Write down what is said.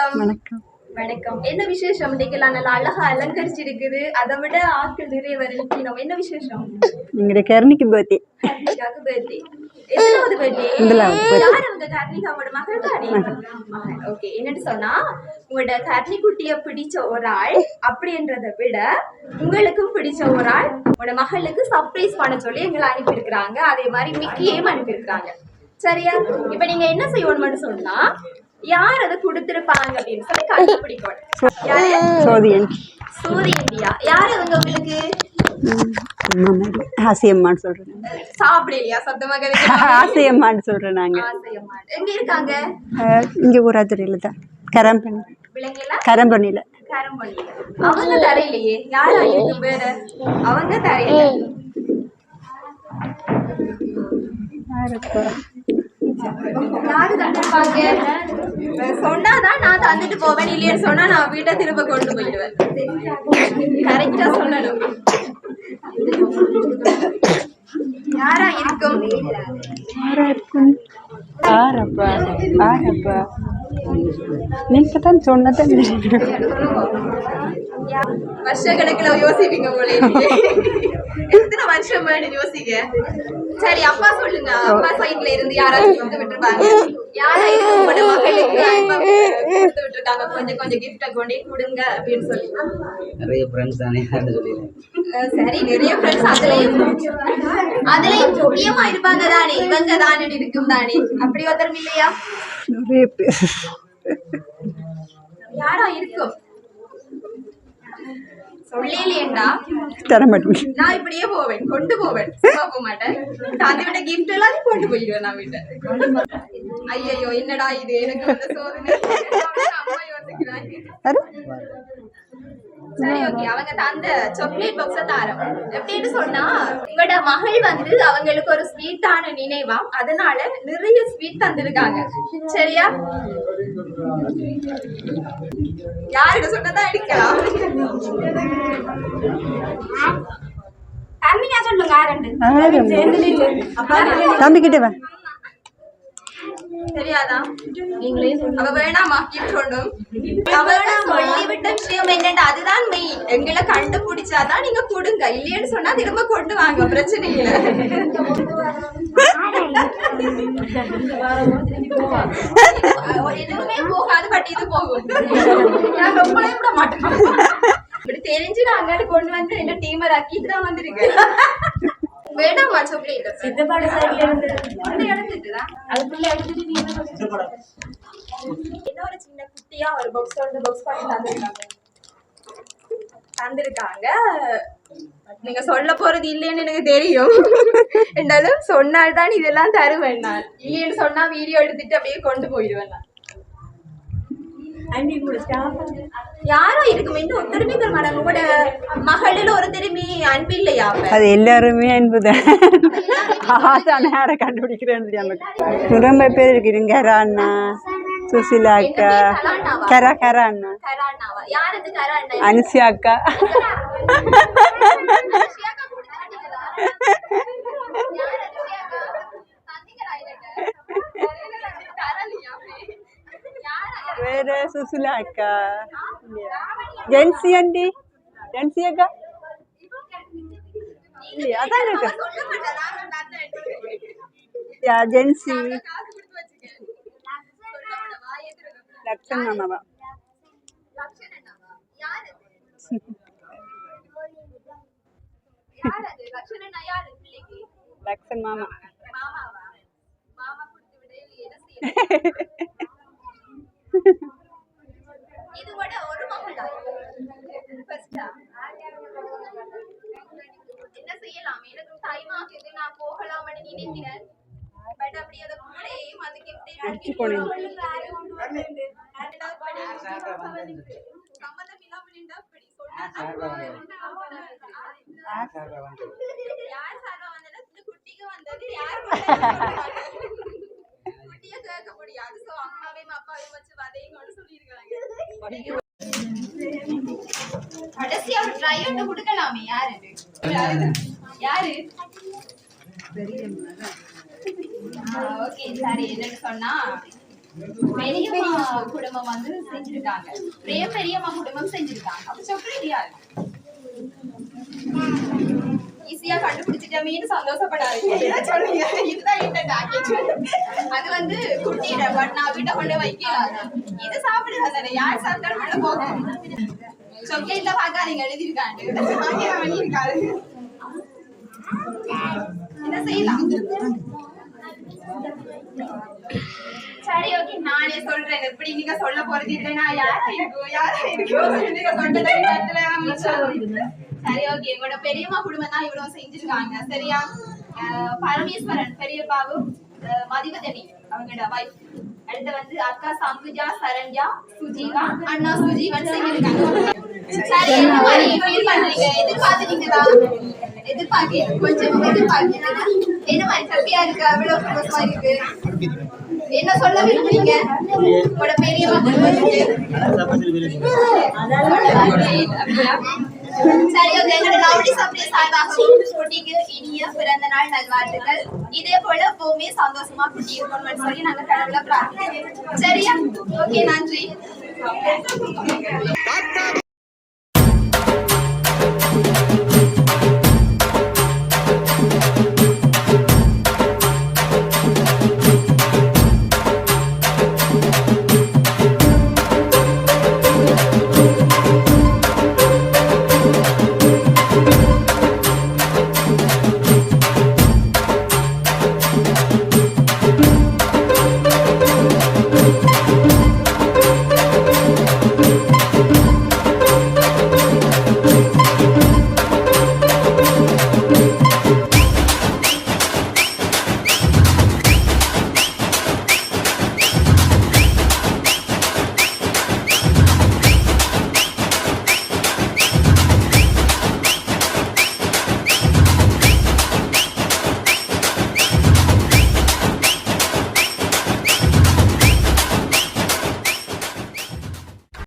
வணக்கம். வணக்கம். வணக்கம். என்ன விசேஷம்? இன்னைக்கெல்லாம் நல்லா அழகா அலங்கரிச்சிருக்குது. அதை விட ஆட்கள் நிறைய பேர் நிக்கணும். என்ன விசேஷம்? எங்களுடைய கர்ணிக்கு பர்த்டே. கர்ணிகாக்கு பர்த்டே. எத்தனாவது பர்த்டே? யார் உங்க கர்ணிகாவோட மகள் தானே? ஓகே. என்னன்னு சொன்னா உங்களோட கர்ணிக்குட்டிய பிடிச்ச ஒரு ஆள் அப்படின்றத விட உங்களுக்கும் பிடிச்ச ஒரு ஆள் உங்களோட மகளுக்கு சர்ப்ரைஸ் பண்ண சொல்லி எங்களை அனுப்பியிருக்கிறாங்க. அதே மாதிரி மிக்கியையும் அனுப்பியிருக்கிறாங்க. சரியா? இப்ப நீங்க என்ன செய்யணும்னு சொன்னா யார் அதை கொடுத்திருப்பாங்க அப்படின்னு சொல்லி கண்டுபிடிக்கணும். சூரியன்டியா யார் அவங்க உங்களுக்கு? ஆசையம்மான்னு சொல்றேன். சாப்பிடலையா? சத்தமாக ஆசையம்மான்னு சொல்றேன். நாங்க எங்க இருக்காங்க? இங்க ஊராதுறையில தான். கரம்பண்ணில. அவங்க தரையிலையே யாரா இருக்கு வேற? அவங்க தரையில யாரு தந்திருப்பாங்க? சொன்னாதான் நான் தந்துட்டு போவேன். இல்லைன்னு சொன்னா நான் வீட்டை திரும்ப கொண்டு போயிடுவேன். கரெக்டா சொல்லணும். யாரா இருக்கும்? நீங்க தான் சொன்னதான் வருஷ கணக்குல யோசிப்பீங்க போல. எத்தனை வருஷம் வேணும் யோசிக்க. சரி, அப்பா சொல்லுங்க. அப்பா சைட்ல இருந்து யாராச்சும் கொடுத்து விட்டுருப்பாங்க. யாரா உங்களோட மகளுக்கு கொடுத்து விட்டுருக்காங்க கொஞ்சம் கொஞ்சம் கிஃப்ட கொண்டே கொடுங்க அப்படின்னு சொல்லி. நிறைய ஃப்ரெண்ட்ஸ் தானே சொல்லிடுறேன். சரி, நிறைய ஃப்ரெண்ட்ஸ் அதுலயும் முக்கியமா இருப்பாங்க தானே. இவங்க தானே இருக்கும் தானே. அப்படி ஒருத்தரும் இல்லையா? நிறைய பேர். யாரா இருக்கும்? சொல்லேண்டா நான் இப்படியே போவேன், கொண்டு போவேன். போக மாட்டேன். அதை விட கிஃப்ட் எல்லாம் கொண்டு போயிடுவேன் நான் வீட்டை. ஐயோ என்னடா இது எனக்கு வந்து சோதனை. அம்மா யோசிக்கிறாங்க. சரி, ஓகே. அவங்க தந்த சாக்லேட் பாக்ஸ தாரம். எப்படின்னு சொன்னா உங்களோட மகள் வந்து அவங்களுக்கு ஒரு ஸ்வீட்டான நினைவா, அதனால நிறைய ஸ்வீட் தந்திருக்காங்க. சரியா? யாருக்கு சொன்னதா எடுக்கலாம். தம்பி கிட்ட வா. தெரியாதா? அவ வேணாமா கிஃப்ட் ஒன்றும். அவளோட சொல்லிவிட்ட விஷயம் என்னன்னா அதுதான் மெயின். எங்களை கண்டுபிடிச்சாதான் நீங்க கொடுங்க. இல்லைன்னு சொன்னா திரும்ப கொண்டு வாங்க. பிரச்சனை இல்லை. எதுவுமே போகாது. பட் இது போகும். நான் ரொம்பவே விட மாட்டேன். இப்படி தெரிஞ்சு நான் அங்காடி கொண்டு வந்து என்ன டீமர் ஆக்கிட்டு தான் வந்திருக்கேன். வேணாமா சாக்லேட்? சித்தப்பாடு சைடுல இருந்து அந்த இடத்துக்குதான் அதுக்குள்ள எடுத்துட்டு நீங்க என்ன ஒரு சின்ன குட்டியா ஒரு பாக்ஸ் வந்து பாக்ஸ் பண்ணி தந்திருக்காங்க. நீங்க சொல்ல போறது இல்லைன்னு எனக்கு தெரியும். என்றாலும் சொன்னால்தான் இதெல்லாம் தருவேன். நான் இல்லைன்னு சொன்னா வீடியோ எடுத்துட்டு அப்படியே கொண்டு போயிடுவேன். நான் யாரோ இருக்கும். இந்த ஒருத்தருமே தருமாட்டாங்க. உங்களோட மகளில் ஒரு திரும்பி அன்பு இல்லையா? அது எல்லாருமே அன்புதான். நேரம் கண்டுபிடிக்கிறேன்னு தெரியாம ரொம்ப பேர் இருக்கிறீங்க. கரா அண்ணா, சுசிலா அக்கா, கரா அண்ணா, அனுசியா அக்கா. வேற சுசிலா அக்கா, ஜென்சி ஆண்டி, ஜென்சி அக்கா இல்லையா? அதான் அக்கா. ஜென்சி லக்ஷன் மாமாவா? லக்ஷன் மாமா. இதோட ஒரு மகள் என்ன செய்யலாம்? எனக்கு டைம் ஆகுது. நான் போகலாம்னு நினைக்கிறேன். பட் அப்படி அதை கூடையும் அது கிஃப்ட் சம்பந்தம் இல்லாம நின்றா அப்படி யார் சாரா வந்தா இந்த குட்டிக்கு வந்தது யார் குட்டிய கேட்க முடியாது. சோ அம்மாவையும் அப்பாவையும் வச்சு வதைங்கன்னு சொல்லியிருக்காங்க. கடைசியா ஒரு ட்ரை ஒன்று கொடுக்கலாமே. யாரு? ஓகே, சரி. என்னன்னு சொன்னா பெரியம்மா குடும்பம் வந்து செஞ்சிருக்காங்க. பெரியம்மா குடும்பம் செஞ்சிருக்காங்க. அப்ப சாக்லேட் யாரு? ஈஸியா கண்டுபிடிச்சிட்டமேன்னு சந்தோஷப்படாதீங்க. என்ன சொல்றீங்க? இதுதான் இந்த டாக்கெட். அது வந்து குட்டியிட பட் நான் வீட்டை கொண்டு வைக்கல. இது சாப்பிடுறது தானே, யார் சாப்பிட்டாலும் உள்ள போகும். சாக்லேட்ல பார்க்காதீங்க, எழுதியிருக்காங்க. இருக்காது. என்ன செய்யலாம்? சரி ஓகே, நானே சொல்றேன். எப்படி நீங்க சொல்ல போறது இல்லைன்னா யாரா இருக்கும் நீங்க சொன்னதை சரி ஓகே, உங்களோட பெரியம்மா குடும்பம் தான் இவ்வளவு செஞ்சிருக்காங்க. சரியா? பரமேஸ்வரன் பெரியப்பாவும் மதிவதனி அவங்களோட வைஃப், அடுத்து வந்து அக்கா சங்குஜா, சரண்யா, சுஜீவா, அண்ணா சுஜீவன் செஞ்சிருக்காங்க. சரி, என்ன மாதிரி ஃபீல் பண்றீங்க? எதிர்பார்த்தீங்களா? எதிர்பார்க்க கொஞ்சம் எதிர்பார்க்க என்ன மாதிரி ஹாப்பியா இருக்கு? அவ்வளவு சந்தோஷமா இருக்கு. என்ன சொல்ல விரும்புறீங்க உங்களோட பெரியம்மா குடும்பத்துக்கு? சரி ஓகே, எங்களோட லவ்லி சர்ப்ரைஸ் சார்பாக குட்டிக்கு இனிய பிறந்த நாள் நல்வாழ்த்துக்கள். இதே போல எப்பவுமே சந்தோஷமா குட்டி இருக்கணும்னு சொல்லி நாங்க கடவுளை பிரார்த்திக்கிறோம். சரியா? ஓகே, நன்றி.